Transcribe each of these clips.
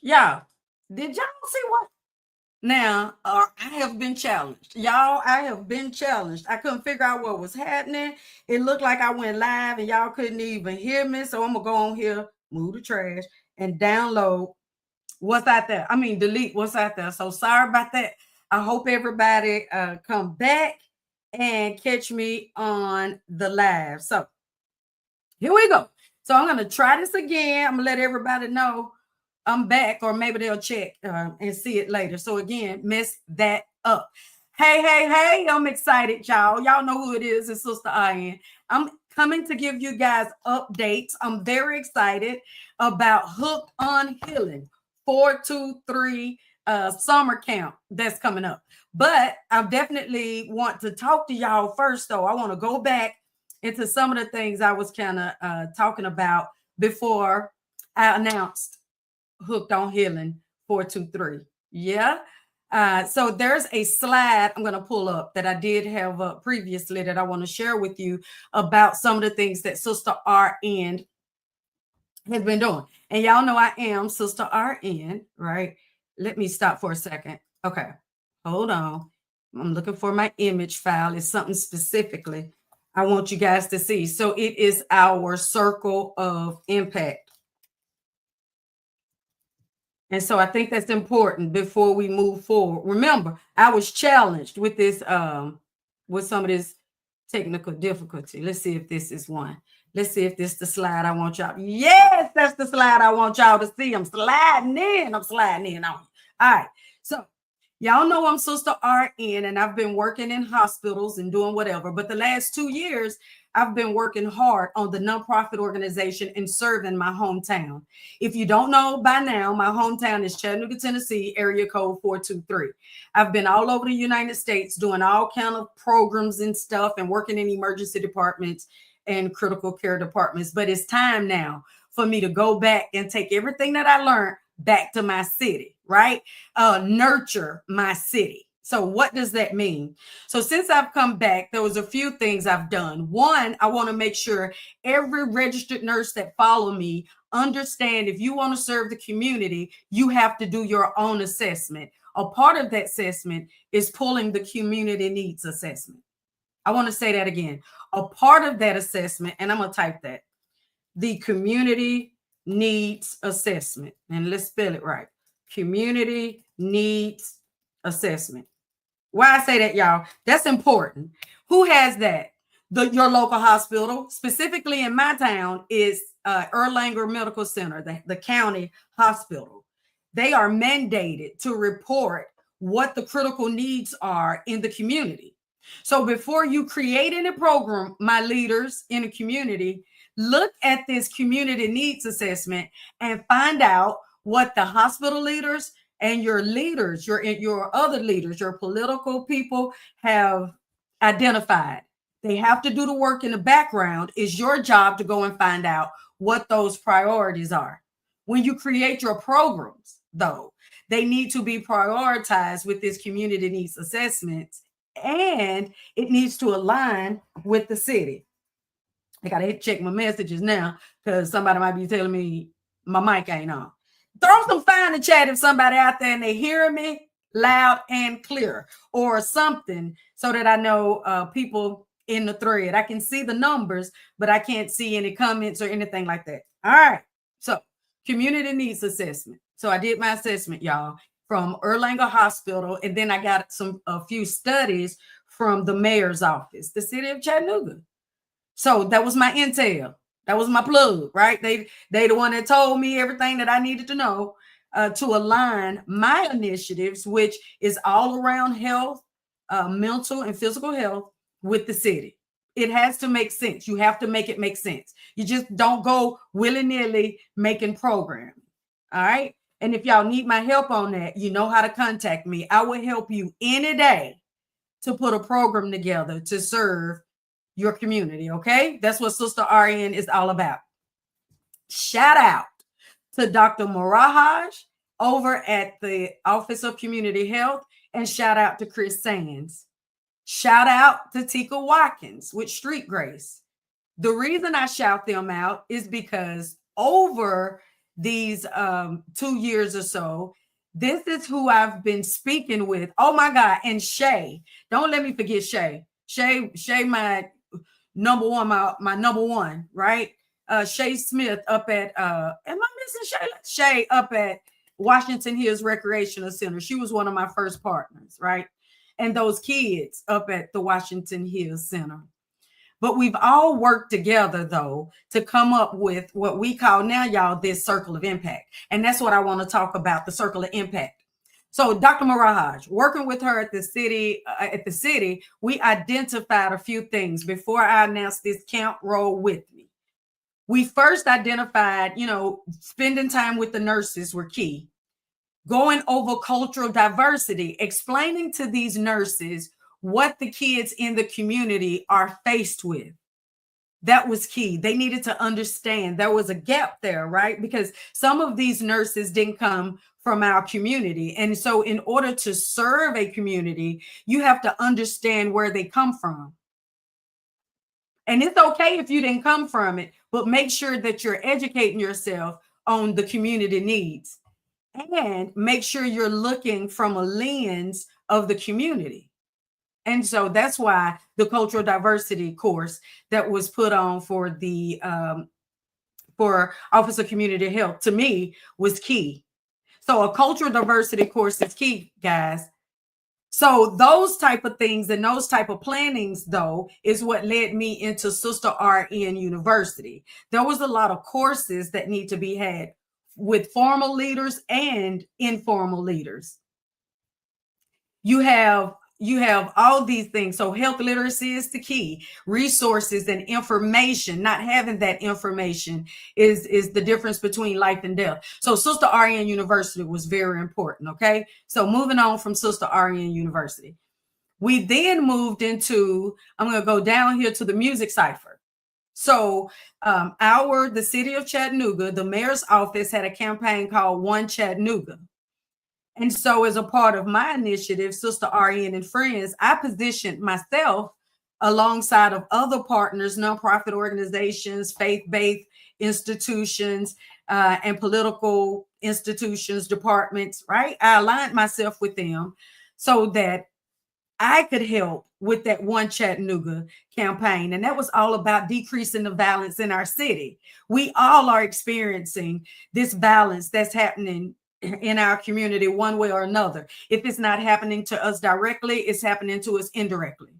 Yeah. Did y'all see what? Now, I have been challenged. Y'all, I have been challenged. I couldn't figure out what was happening. It looked like I went live and y'all couldn't even hear me. So I'm going to go on here, move the trash, and download what's out there. I mean, delete what's out there. So sorry about that. I hope everybody come back and catch me on the live. So here we go. So I'm going to try this again. I'm going to let everybody know I'm back, or maybe they'll check and see it later. So again, mess that up. Hey, hey, hey, I'm excited, y'all. Y'all know who it is. It's Sister Ian. I'm coming to give you guys updates. I'm very excited about Hooked on Healing 423 summer camp that's coming up. But I definitely want to talk to y'all first, though. I want to go back into some of the things I was kind of talking about before I announced Hooked on Healing 423. Yeah. So there's a slide I'm going to pull up that I did have previously that I want to share with you about some of the things that Sister RN has been doing. And y'all know I am Sister RN, right? Let me stop for a second. Okay. Hold on. I'm looking for my image file. It's something specifically I want you guys to see. So it is our circle of impact. And so I think that's important before we move forward. Remember, I was challenged with this, with some of this technical difficulty. Let's see if this is one. Let's see if this is the slide I want y'all. Yes, that's the slide I want y'all to see. I'm sliding in. I'm sliding in on you. All right. So y'all know I'm Sister RN, and I've been working in hospitals and doing whatever. But the last 2 years, I've been working hard on the nonprofit organization and serving my hometown. If you don't know by now, my hometown is Chattanooga, Tennessee, area code 423. I've been all over the United States doing all kind of programs and stuff and working in emergency departments and critical care departments. But it's time now for me to go back and take everything that I learned back to my city, right? Nurture my city. So what does that mean? So since I've come back, there was a few things I've done. One, I want to make sure every registered nurse that follow me understand if you want to serve the community, you have to do your own assessment. A part of that assessment is pulling the community needs assessment. I want to say that again. A part of that assessment, and I'm going to type that, the community needs assessment. And let's spell it right. Community needs assessment. Why I say that, y'all? That's important. Who has that? Your local hospital, specifically in my town, is Erlanger Medical Center, the county hospital. They are mandated to report what the critical needs are in the community. So before you create any program, my leaders in the community, look at this community needs assessment and find out what the hospital leaders and your leaders, your other leaders, your political people have identified. They have to do the work in the background. It's your job to go and find out what those priorities are. When you create your programs, though, they need to be prioritized with this community needs assessments, and it needs to align with the city. I gotta check my messages now because somebody might be telling me my mic ain't on. Throw some fire in the chat if somebody out there and they hear me loud and clear or something so that I know people in the thread. I can see the numbers, but I can't see any comments or anything like that. All right. So community needs assessment. So I did my assessment, y'all, from Erlanger Hospital, and then I got a few studies from the mayor's office, the city of Chattanooga. So that was my intel. That was my plug, right? They the one that told me everything that I needed to know to align my initiatives, which is all around health, mental and physical health, with the city. It has to make sense. You have to make it make sense. You just don't go willy-nilly making programs. All right. And if y'all need my help on that, you know how to contact me. I will help you any day to put a program together to serve your community. Okay. That's what Sister RN is all about. Shout out to Dr. Marahaj over at the Office of Community Health, and shout out to Chris Sands. Shout out to Tika Watkins with Street Grace. The reason I shout them out is because over these 2 years or so. This is who I've been speaking with. Oh my God. And Shay, don't let me forget Shay. Shay, my number one, my number one, right? Shay Smith up at am I missing Shay? Shay up at Washington Hills Recreational Center. She was one of my first partners, right? And those kids up at the Washington Hills Center. But we've all worked together, though, to come up with what we call now, y'all, this circle of impact. And that's what I want to talk about, the circle of impact. So Dr. Mirage, working with her at the city, we identified a few things before I announced this camp roll with me. We first identified, spending time with the nurses were key. Going over cultural diversity, explaining to these nurses what the kids in the community are faced with. That was key. They needed to understand there was a gap there, right? Because some of these nurses didn't come from our community. And so in order to serve a community, you have to understand where they come from. And it's okay if you didn't come from it, but make sure that you're educating yourself on the community needs. And make sure you're looking from a lens of the community. And so that's why the cultural diversity course that was put on for the for Office of Community Health, to me, was key. So a cultural diversity course is key, guys. So those type of things and those type of plannings, though, is what led me into Sister RN University. There was a lot of courses that need to be had with formal leaders and informal leaders. You have all these things. So health literacy is the key. Resources and information, not having that information is the difference between life and death. So Sister RN University was very important. Okay. So moving on from Sister RN University, we then moved into, I'm going to go down here to the music cipher. So the city of Chattanooga, the mayor's office had a campaign called One Chattanooga. And so as a part of my initiative, Sister RN and Friends, I positioned myself alongside of other partners, nonprofit organizations, faith-based institutions, and political institutions, departments, right? I aligned myself with them so that I could help with that One Chattanooga campaign. And that was all about decreasing the violence in our city. We all are experiencing this violence that's happening in our community one way or another. If it's not happening to us directly, it's happening to us indirectly.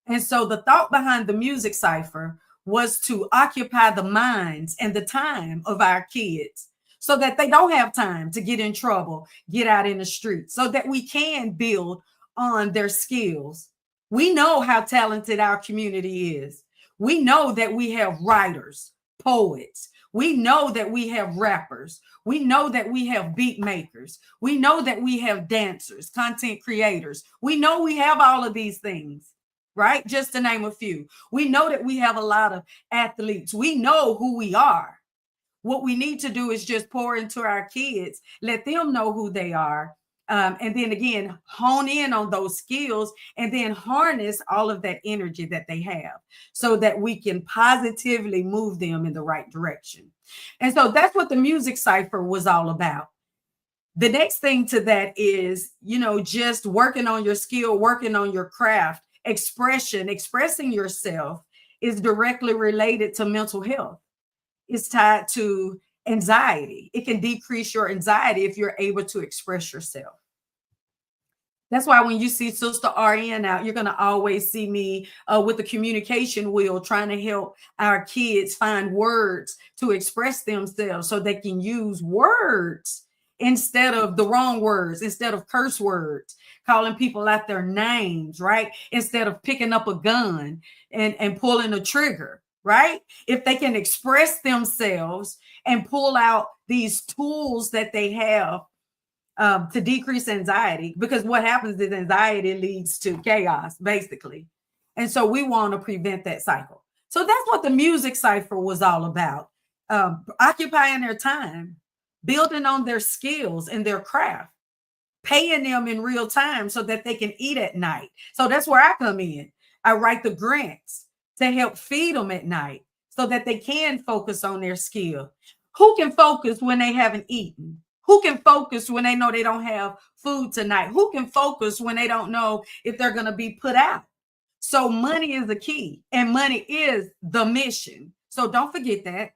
And so the thought behind the music cipher was to occupy the minds and the time of our kids so that they don't have time to get in trouble, get out in the streets, so that we can build on their skills. We know how talented our community is. We know that we have writers, poets. We know that we have rappers. We know that we have beat makers. We know that we have dancers, content creators. We know we have all of these things, right? Just to name a few. We know that we have a lot of athletes. We know who we are. What we need to do is just pour into our kids, let them know who they are. And then again, hone in on those skills and then harness all of that energy that they have so that we can positively move them in the right direction. And so that's what the music cipher was all about. The next thing to that is, just working on your skill, working on your craft, expressing yourself is directly related to mental health. It's tied to anxiety. It can decrease your anxiety if you're able to express yourself. That's why when you see Sister RN out, you're going to always see me with the communication wheel trying to help our kids find words to express themselves so they can use words instead of the wrong words, instead of curse words, calling people out their names, right? Instead of picking up a gun and pulling a trigger, right? If they can express themselves and pull out these tools that they have to decrease anxiety, because what happens is anxiety leads to chaos, basically. And so we want to prevent that cycle. So that's what the music cipher was all about. Occupying their time, building on their skills and their craft, paying them in real time so that they can eat at night. So that's where I come in. I write the grants to help feed them at night so that they can focus on their skill. Who can focus when they haven't eaten? Who can focus when they know they don't have food tonight? Who can focus when they don't know if they're going to be put out? So money is the key, and money is the mission. So don't forget that.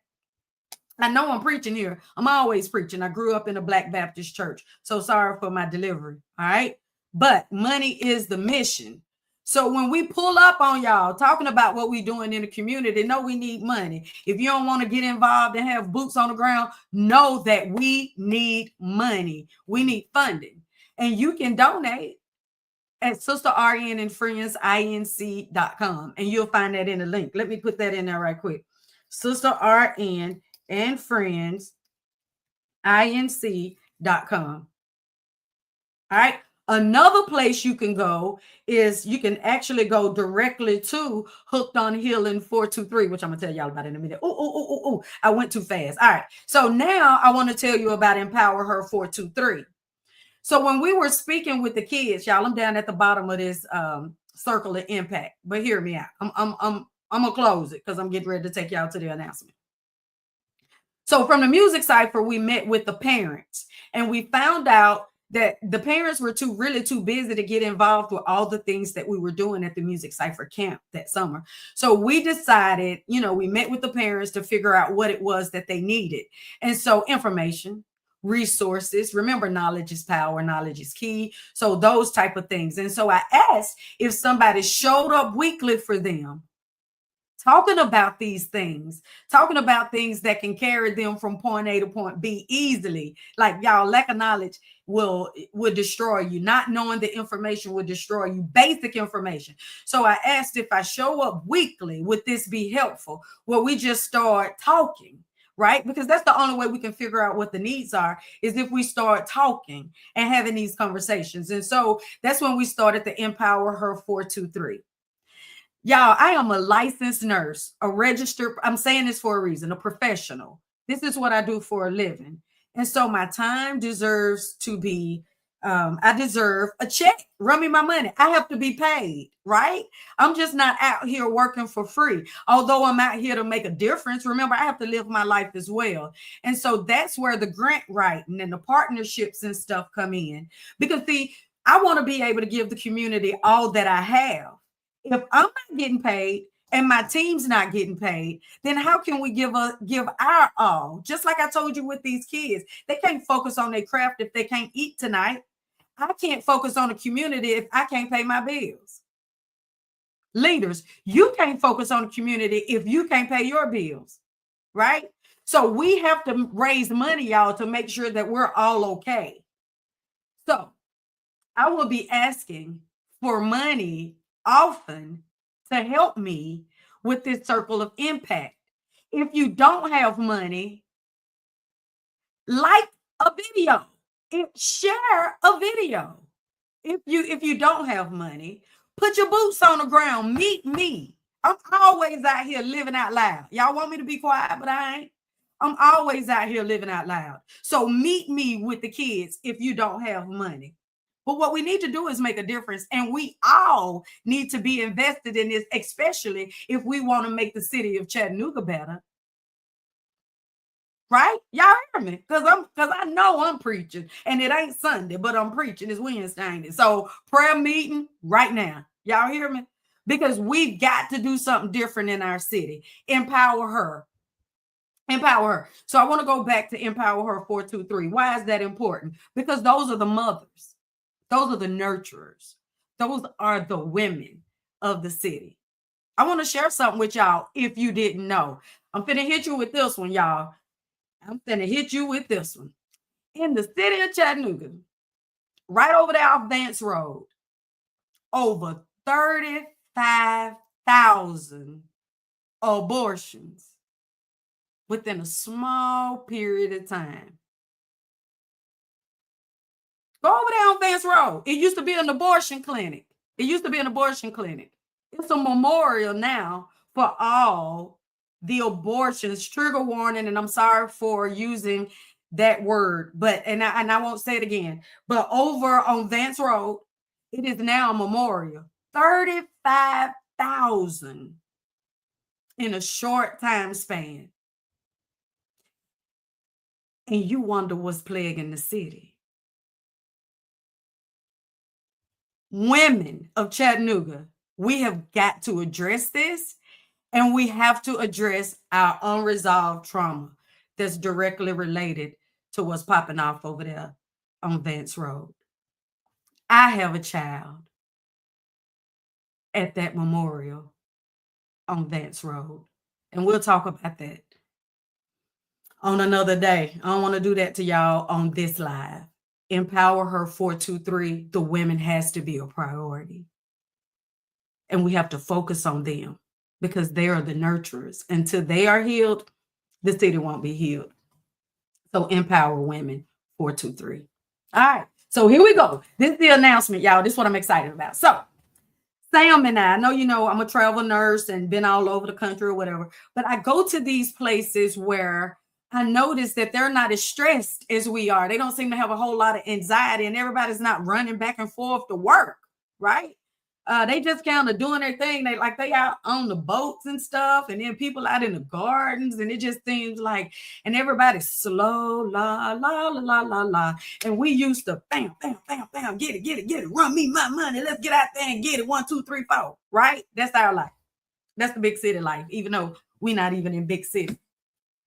I know I'm preaching here. I'm always preaching. I grew up in a Black Baptist church. So sorry for my delivery. All right. But money is the mission. So when we pull up on y'all talking about what we're doing in the community, know we need money. If you don't want to get involved and have boots on the ground, know that we need money. We need funding. And you can donate at Sister RN and Friends Inc.com. And you'll find that in the link. Let me put that in there right quick. Sister RN and Friends Inc.com. All right. Another place you can go is you can actually go directly to Hooked on Healing 423, which I'm gonna tell y'all about in a minute. Oh, I went too fast. All right. So now I want to tell you about Empower Her 423. So when we were speaking with the kids, y'all, I'm down at the bottom of this circle of impact. But hear me out. I'm gonna close it because I'm getting ready to take y'all to the announcement. So from the music cipher, we met with the parents, and we found out that the parents were really too busy to get involved with all the things that we were doing at the music cipher camp that summer. So we decided, we met with the parents to figure out what it was that they needed. And so information, resources, remember, knowledge is power, knowledge is key. So those type of things. And so I asked if somebody showed up weekly for them, talking about these things, talking about things that can carry them from point A to point B easily. Like, y'all, lack of knowledge will destroy you. Not knowing the information will destroy you. Basic information. So I asked if I show up weekly, would this be helpful? Well, we just start talking, right? Because that's the only way we can figure out what the needs are, is if we start talking and having these conversations. And so that's when we started the Empower Her 423. Y'all, I am a licensed nurse, a registered, I'm saying this for a reason, a professional. This is what I do for a living. And so my time deserves to be, I deserve a check. Run me my money. I have to be paid, right? I'm just not out here working for free. Although I'm out here to make a difference. Remember, I have to live my life as well. And so that's where the grant writing and the partnerships and stuff come in. Because see, I want to be able to give the community all that I have. If I'm not getting paid and my team's not getting paid, then how can we give our all? Just like I told you with these kids, they can't focus on their craft if they can't eat tonight. I can't focus on the community if I can't pay my bills. Leaders, you can't focus on the community if you can't pay your bills, right? So we have to raise money, y'all, to make sure that we're all okay. So I will be asking for money often to help me with this circle of impact. If you don't have money, like a video, share a video. If you don't have money, put your boots on the ground, meet me. I'm always out here living out loud. Y'all want me to be quiet, but I ain't. I'm always out here living out loud. So meet me with the kids if you don't have money. But what we need to do is make a difference. And we all need to be invested in this, especially if we want to make the city of Chattanooga better. Right? Y'all hear me? Because I know I'm preaching. And it ain't Sunday, but I'm preaching. It's Wednesday, ain't it? So prayer meeting right now. Y'all hear me? Because we've got to do something different in our city. Empower her. Empower her. So I want to go back to Empower Her 423. Why is that important? Because those are the mothers. Those are the nurturers. Those are the women of the city. I want to share something with y'all if you didn't know. I'm finna hit you with this one, y'all. I'm finna hit you with this one. In the city of Chattanooga, right over there off Vance Road, over 35,000 abortions within a small period of time. Go over there on Vance Road. It used to be an abortion clinic. It's a memorial now for all the abortions. Trigger warning, and I'm sorry for using that word, but and I won't say it again. But over on Vance Road, it is now a memorial. 35,000 in a short time span. and you wonder what's plaguing the city. Women of Chattanooga, we have got to address this, and we have to address our unresolved trauma that's directly related to what's popping off over there on Vance Road. I have a child at that memorial on Vance Road, and we'll talk about that on another day. I don't want to do that to y'all on this live. Empower Her 423. The women has to be a priority. And we have to focus on them because they are the nurturers. Until they are healed, the city won't be healed. So Empower Women 423. All right. So here we go. This is the announcement, y'all. This is what I'm excited about. So Sam and I know, you know, I'm a travel nurse and been all over the country or whatever, but I go to these places where I notice that they're not as stressed as we are. They don't seem to have a whole lot of anxiety, and everybody's not running back and forth to work, right? They just kind of doing their thing. They out on the boats and stuff, and then people out in the gardens, and it just seems like, and everybody's slow, la la la la la la. And we used to bam, bam, bam, bam, get it, run me my money. Let's get out there and get it. 1, 2, 3, 4. Right? That's our life. That's the big city life, even though we're not even in big city.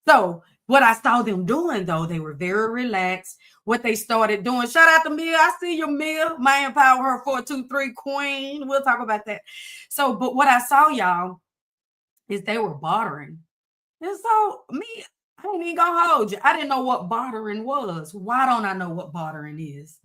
So what I saw them doing, though, they were very relaxed. What they started doing, shout out to Mia. I see you, Mia. My Empower Her 423 queen. We'll talk about that. So, but what I saw, y'all, is they were bartering. And so me, I ain't even gonna hold you. I didn't know what bartering was. Why don't I know what bartering is?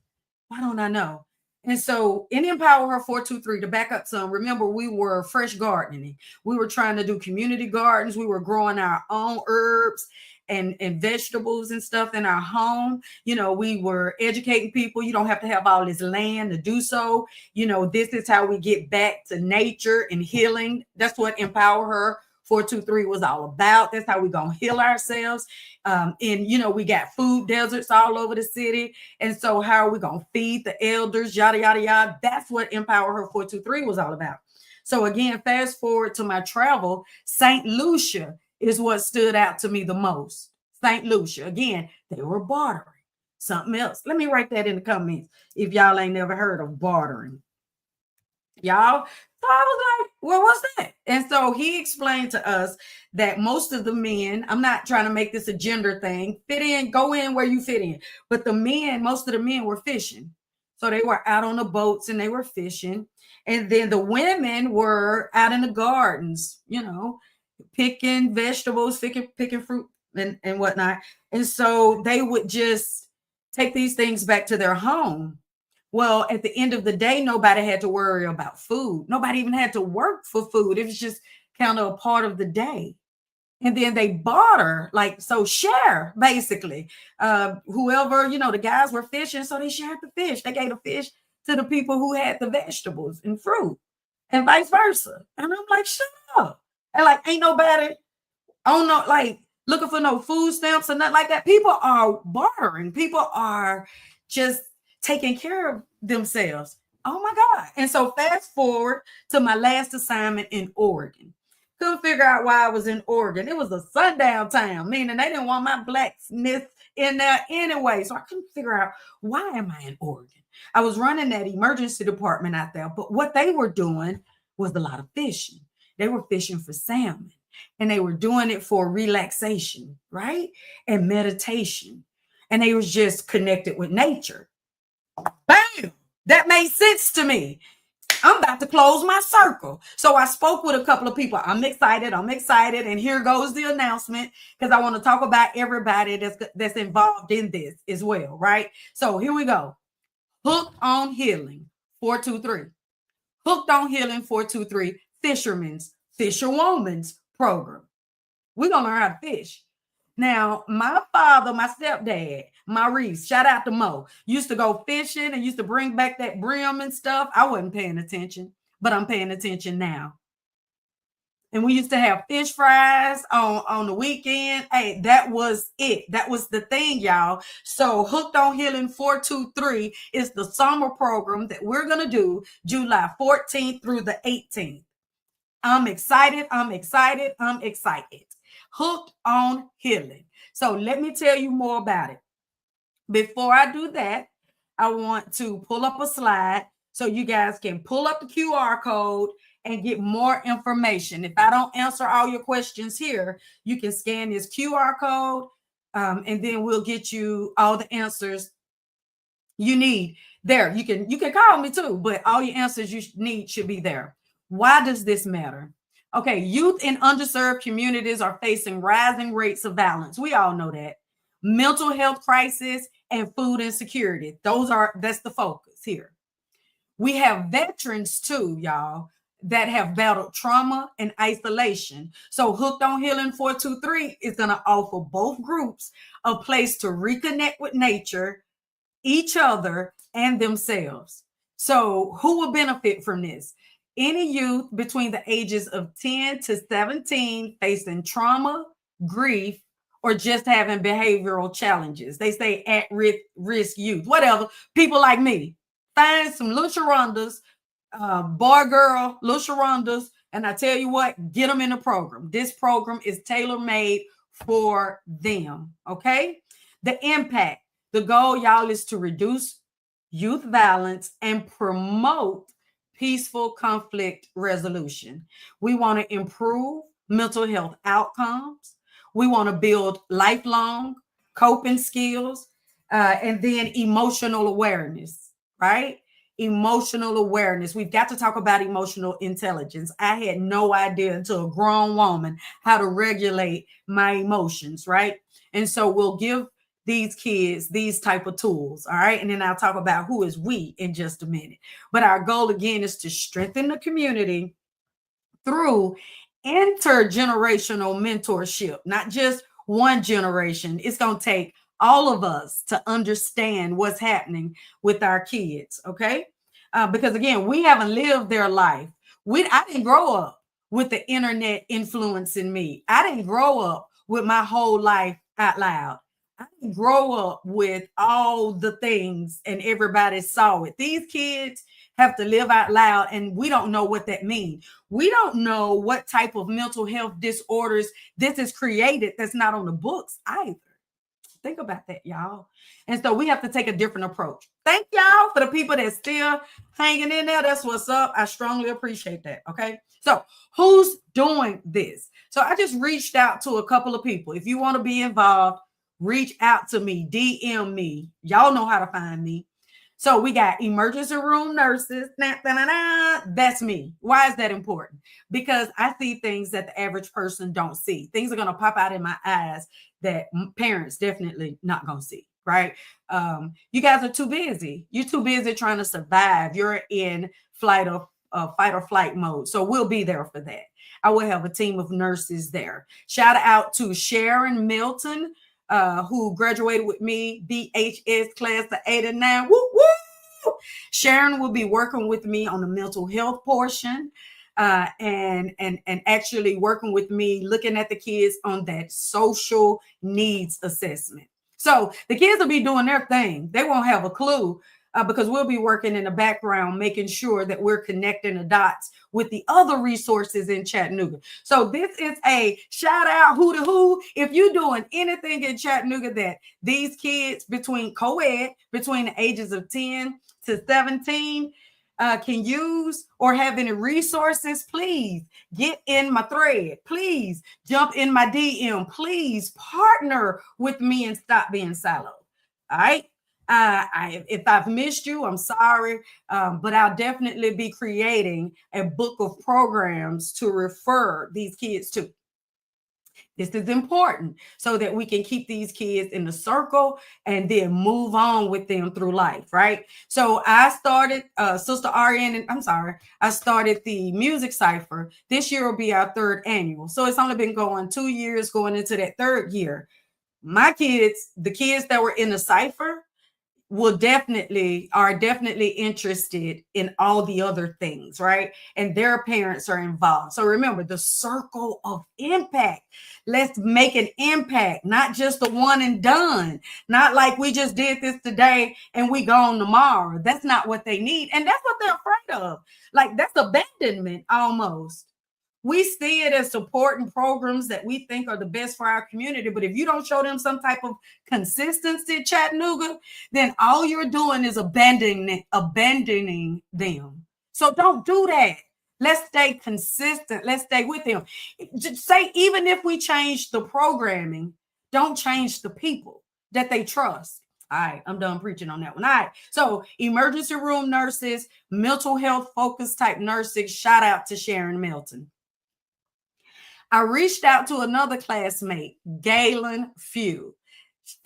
Why don't I know? And so in Empower Her 423, to back up some, remember we were fresh gardening. We were trying to do community gardens. We were growing our own herbs and vegetables and stuff in our home. You know, we were educating people. You don't have to have all this land to do so. You know, this is how we get back to nature and healing. That's what Empower Her 423 was all about. That's how we're going to heal ourselves. And, you know, we got food deserts all over the city. And so how are we going to feed the elders, yada, yada, yada. That's what Empower Her 423 was all about. So again, fast forward to my travel, St. Lucia is what stood out to me the most. St. Lucia. Again, they were bartering. Something else. Let me write that in the comments if y'all ain't never heard of bartering. Y'all. So I was like, well, what's that? And so he explained to us that most of the men, I'm not trying to make this a gender thing, fit in, go in where you fit in. But the men, most of the men were fishing. So they were out on the boats and they were fishing. And then the women were out in the gardens, you know, picking vegetables, picking fruit and whatnot. And so they would just take these things back to their home. Well, at the end of the day, nobody had to worry about food. Nobody even had to work for food. It was just kind of a part of the day. And then they barter, like, so share, basically. Whoever, you know, the guys were fishing, so they shared the fish. They gave the fish to the people who had the vegetables and fruit and vice versa. And I'm like, shut up. And like, ain't nobody on no, like, looking for no food stamps or nothing like that. People are bartering. People are just taking care of themselves. Oh my God. And so fast forward to my last assignment in Oregon. Couldn't figure out why I was in Oregon. It was a sundown town, meaning they didn't want my blacksmith in there anyway. So I couldn't figure out, why am I in Oregon? I was running that emergency department out there, but what they were doing was a lot of fishing. They were fishing for salmon, and they were doing it for relaxation, right? And meditation. And they was just connected with nature. Bam! That made sense to me. I'm about to close my circle. So I spoke with a couple of people. I'm excited. And here goes the announcement, because I want to talk about everybody that's involved in this as well, right? So here we go. Hooked on Healing 423. Hooked on Healing 423. Fisherwoman's program. We're going to learn how to fish. Now, my father, my stepdad, Maurice, shout out to Mo, used to go fishing and used to bring back that brim and stuff. I wasn't paying attention, but I'm paying attention now. And we used to have fish fries on the weekend. Hey, that was it. That was the thing, y'all. So Hooked on Healing 423 is the summer program that we're going to do July 14th through the 18th. I'm excited. Hooked on Healing. So let me tell you more about it. Before I do that, I want to pull up a slide so you guys can pull up the QR code and get more information. If I don't answer all your questions here, you can scan this QR code, and then we'll get you all the answers you need there. You can call me too, but all your answers you need should be there. Why does this matter? Okay, youth in underserved communities are facing rising rates of violence. We all know that. Mental health crisis and food insecurity. That's the focus here. We have veterans too, y'all, that have battled trauma and isolation. So Hooked on Healing 423 is going to offer both groups a place to reconnect with nature, each other, and themselves. So who will benefit from this? Any youth between the ages of 10 to 17 facing trauma, grief, or just having behavioral challenges. They say at risk youth, whatever. People like me. Find some little Sharondas, boy, girl, little Sharondas, and I tell you what, get them in the program. This program is tailor-made for them, okay? The impact. The goal, y'all, is to reduce youth violence and promote peaceful conflict resolution. We want to improve mental health outcomes. We want to build lifelong coping skills, and then emotional awareness, right? Emotional awareness. We've got to talk about emotional intelligence. I had no idea until a grown woman how to regulate my emotions, right? And so we'll give these kids these type of tools, all right? And then I'll talk about who is we in just a minute. But our goal again is to strengthen the community through intergenerational mentorship, not just one generation. It's going to take all of us to understand what's happening with our kids, okay? Because again, we haven't lived their life. I didn't grow up with the internet influencing me. I didn't grow up with my whole life out loud. I didn't grow up with all the things and everybody saw it. These kids have to live out loud, and we don't know what that means. We don't know what type of mental health disorders this is created that's not on the books either. Think about that, y'all. And so we have to take a different approach. Thank y'all for the people that's still hanging in there. That's what's up. I strongly appreciate that. Okay. So who's doing this? So I just reached out to a couple of people. If you want to be involved, reach out to me, DM me. Y'all know how to find me. So we got emergency room nurses. That's me. Why is that important? Because I see things that the average person don't see. Things are going to pop out in my eyes that parents definitely not going to see, right? You guys are too busy. You're too busy trying to survive. You're in fight or flight mode. So we'll be there for that. I will have a team of nurses there. Shout out to Sharon Milton, who graduated with me, BHS class of 89. Woo, woo! Sharon will be working with me on the mental health portion, and actually working with me, looking at the kids on that social needs assessment. So the kids will be doing their thing. They won't have a clue, because we'll be working in the background, making sure that we're connecting the dots with the other resources in Chattanooga. So this is a shout out who to who. If you're doing anything in Chattanooga that these kids between co-ed, between the ages of 10 to 17 can use, or have any resources, please get in my thread. Please jump in my DM. Please partner with me and stop being siloed. All right. If I've missed you, I'm sorry, but I'll definitely be creating a book of programs to refer these kids to. This is important so that we can keep these kids in the circle and then move on with them through life, right? So I started Sister RN, I started the music cipher. This year will be our third annual. So it's only been going 2 years, going into that third year. My kids, the kids that were in the cipher, are definitely interested in all the other things, right? And their parents are involved. So remember the circle of impact. Let's make an impact, not just the one and done. Not like we just did this today and we gone tomorrow. That's not what they need. And that's what they're afraid of. Like, that's abandonment almost. We see it as supporting programs that we think are the best for our community. But if you don't show them some type of consistency, Chattanooga, then all you're doing is abandoning them. So don't do that. Let's stay consistent. Let's stay with them. Just say, even if we change the programming, don't change the people that they trust. All right, I'm done preaching on that one. All right, so emergency room nurses, mental health focused type nurses, shout out to Sharon Melton. I reached out to another classmate, Galen Few.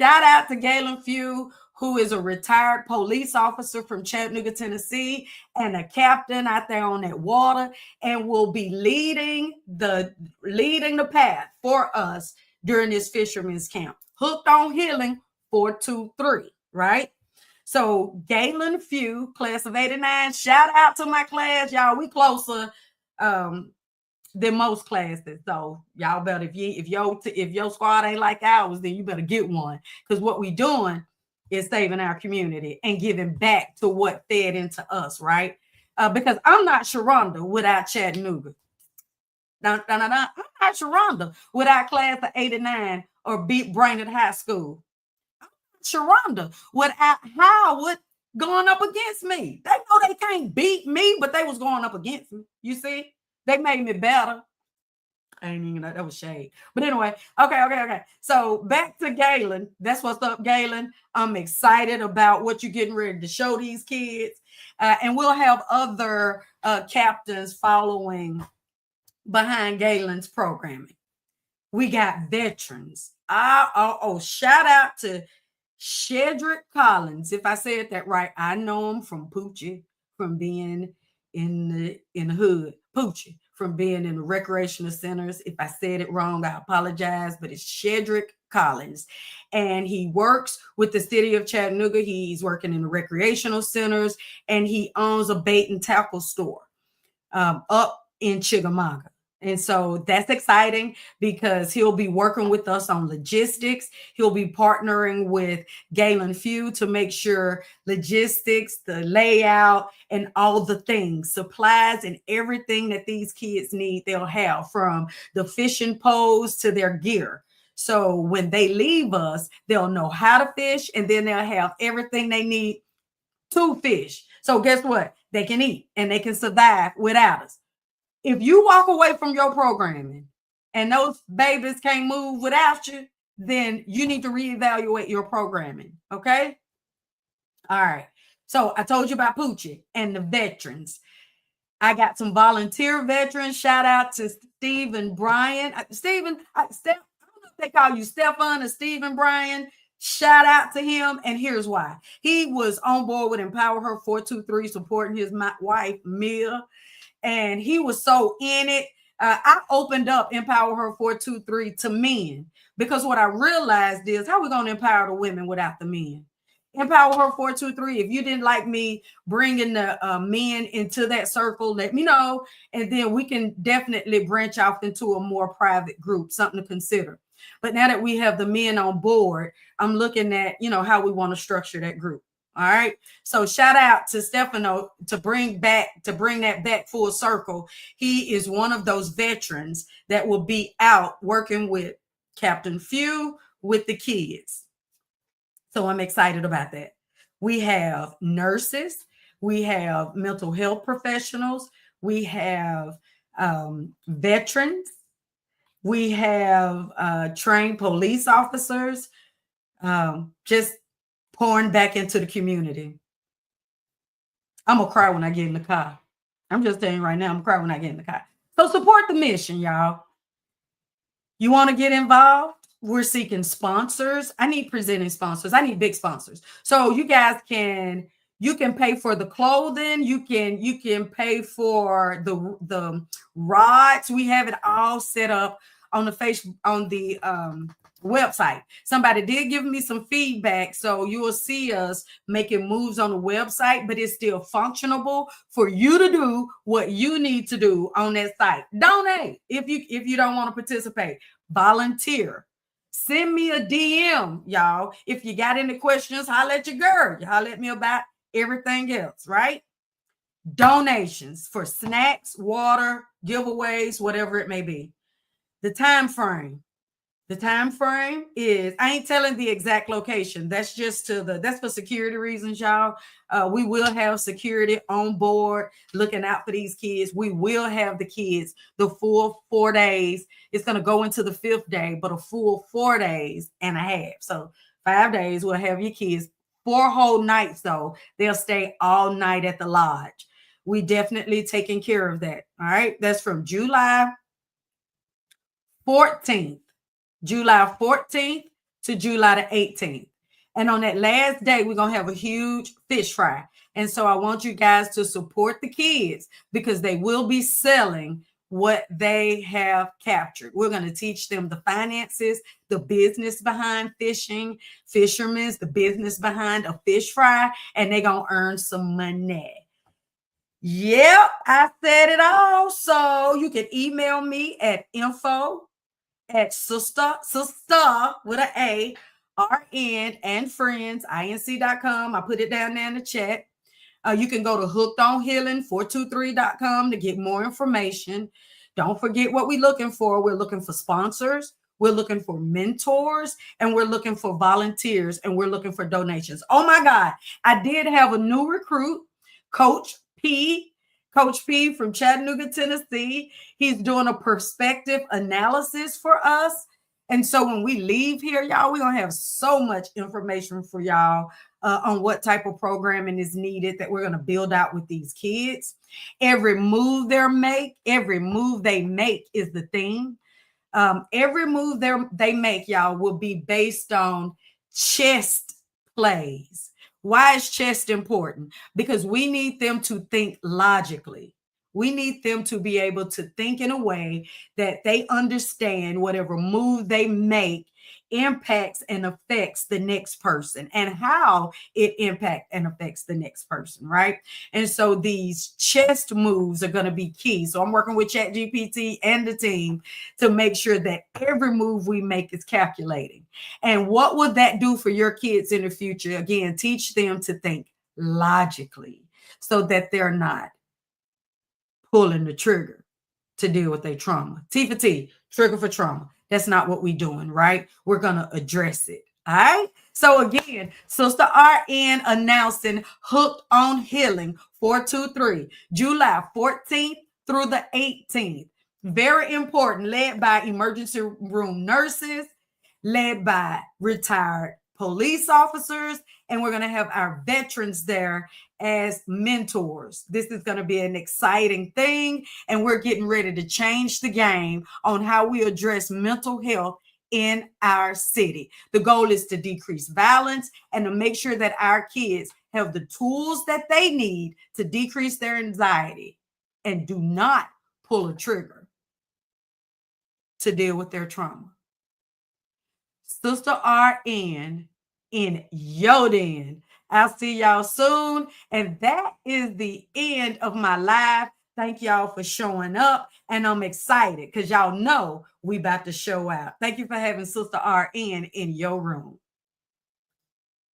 Shout out to Galen Few, who is a retired police officer from Chattanooga, Tennessee, and a captain out there on that water, and will be leading the path for us during this fisherman's camp. Hooked on Healing 423, right? So Galen Few, class of 89. Shout out to my class, y'all. We closer than most classes. So y'all better, if your squad ain't like ours, then you better get one. Because what we doing is saving our community and giving back to what fed into us, right? Because I'm not Sharonda without Chattanooga. I'm not Sharonda without class of 89 or Brainerd High School. I'm not Sharonda without Howard going up against me. They know they can't beat me, but they was going up against me. You see? They made me better. I ain't even know that was shade. But anyway, okay. So back to Galen. That's what's up, Galen. I'm excited about what you're getting ready to show these kids. And we'll have other captains following behind Galen's programming. We got veterans. Shout out to Shedrick Collins. If I said that right, I know him from Poochie, from being in the hood. Poochie, from being in the recreational centers. If I said it wrong, I apologize, but it's Shedrick Collins. And he works with the city of Chattanooga. He's working in the recreational centers, and he owns a bait and tackle store up in Chickamauga. And so that's exciting because he'll be working with us on logistics. He'll be partnering with Galen Few to make sure logistics, the layout, and all the things, supplies, and everything that these kids need, they'll have, from the fishing poles to their gear. So when they leave us, they'll know how to fish, and then they'll have everything they need to fish. So guess what? They can eat and they can survive without us. If you walk away from your programming and those babies can't move without you, then you need to reevaluate your programming. Okay. All right. So I told you about Poochie and the veterans. I got some volunteer veterans. Shout out to Stephen Bryan. I don't know if they call you Stefan or Stephen Bryan. Shout out to him. And here's why. He was on board with Empower Her 423, supporting his wife, Mia. And he was so in it. I opened up Empower Her 423 to men, because what I realized is, how are we going to empower the women without the men? Empower Her 423. If you didn't like me bringing the men into that circle, let me know. And then we can definitely branch off into a more private group, something to consider. But now that we have the men on board, I'm looking at, how we want to structure that group. All right. So shout out to Stefano to bring that back full circle. He is one of those veterans that will be out working with Captain Few with the kids. So I'm excited about that. We have nurses. We have mental health professionals. We have veterans. We have trained police officers. Just pouring back into the community. I'm going to cry when I get in the car. I'm just telling you right now, I'm going to cry when I get in the car. So support the mission, y'all. You want to get involved? We're seeking sponsors. I need presenting sponsors. I need big sponsors. So you guys can pay for the clothing. You can pay for the rods. We have it all set up on the website. Somebody did give me some feedback, so you will see us making moves on the website, but it's still functionable for you to do what you need to do on that site. Donate if you don't want to participate. Volunteer. Send me a DM, y'all. If you got any questions, holler at your girl. Holler at me about everything else, right? Donations for snacks, water, giveaways, whatever it may be. The time frame. The time frame is, I ain't telling the exact location. That's just that's for security reasons, y'all. We will have security on board looking out for these kids. We will have the kids the full 4 days. It's going to go into the 5th day, but a full 4 days and a half. So 5 days, we'll have your kids 4 whole nights, though. They'll stay all night at the lodge. We definitely taking care of that. All right. That's from July 14th. July 14th to July the 18th. And on that last day, we're going to have a huge fish fry. And so I want you guys to support the kids because they will be selling what they have captured. We're going to teach them the finances, the business behind fishing, fishermen, the business behind a fish fry, and they're going to earn some money. Yep, I said it all. So you can email me at Sista with an A, RN and friends, inc.com. I put it down there in the chat. You can go to hookedonhealing423.com to get more information. Don't forget what we're looking for. We're looking for sponsors. We're looking for mentors, and we're looking for volunteers, and we're looking for donations. Oh my God. I did have a new recruit, Coach P from Chattanooga, Tennessee. He's doing a perspective analysis for us. And so when we leave here, y'all, we're going to have so much information for y'all on what type of programming is needed that we're going to build out with these kids. Every move they make is the thing. Every move they make, y'all, will be based on chess plays. Why is chess important? Because we need them to think logically. We need them to be able to think in a way that they understand whatever move they make impacts and affects the next person and how it impacts and affects the next person, right? And so these chess moves are going to be key. So I'm working with ChatGPT and the team to make sure that every move we make is calculating. And what would that do for your kids in the future? Again, teach them to think logically so that they're not pulling the trigger to deal with their trauma. T for T, trigger for trauma. That's not what we're doing, right? We're going to address it. All right. So again, Sister RN announcing Hooked on Healing 423, July 14th through the 18th. Very important, led by emergency room nurses, led by retired police officers, and we're going to have our veterans there as mentors. This is going to be an exciting thing, and we're getting ready to change the game on how we address mental health in our city. The goal is to decrease violence and to make sure that our kids have the tools that they need to decrease their anxiety and do not pull a trigger to deal with their trauma. Sister RN in your den. I'll see y'all soon. And that is the end of my live. Thank y'all for showing up. And I'm excited because y'all know we about to show out. Thank you for having Sister RN in your room.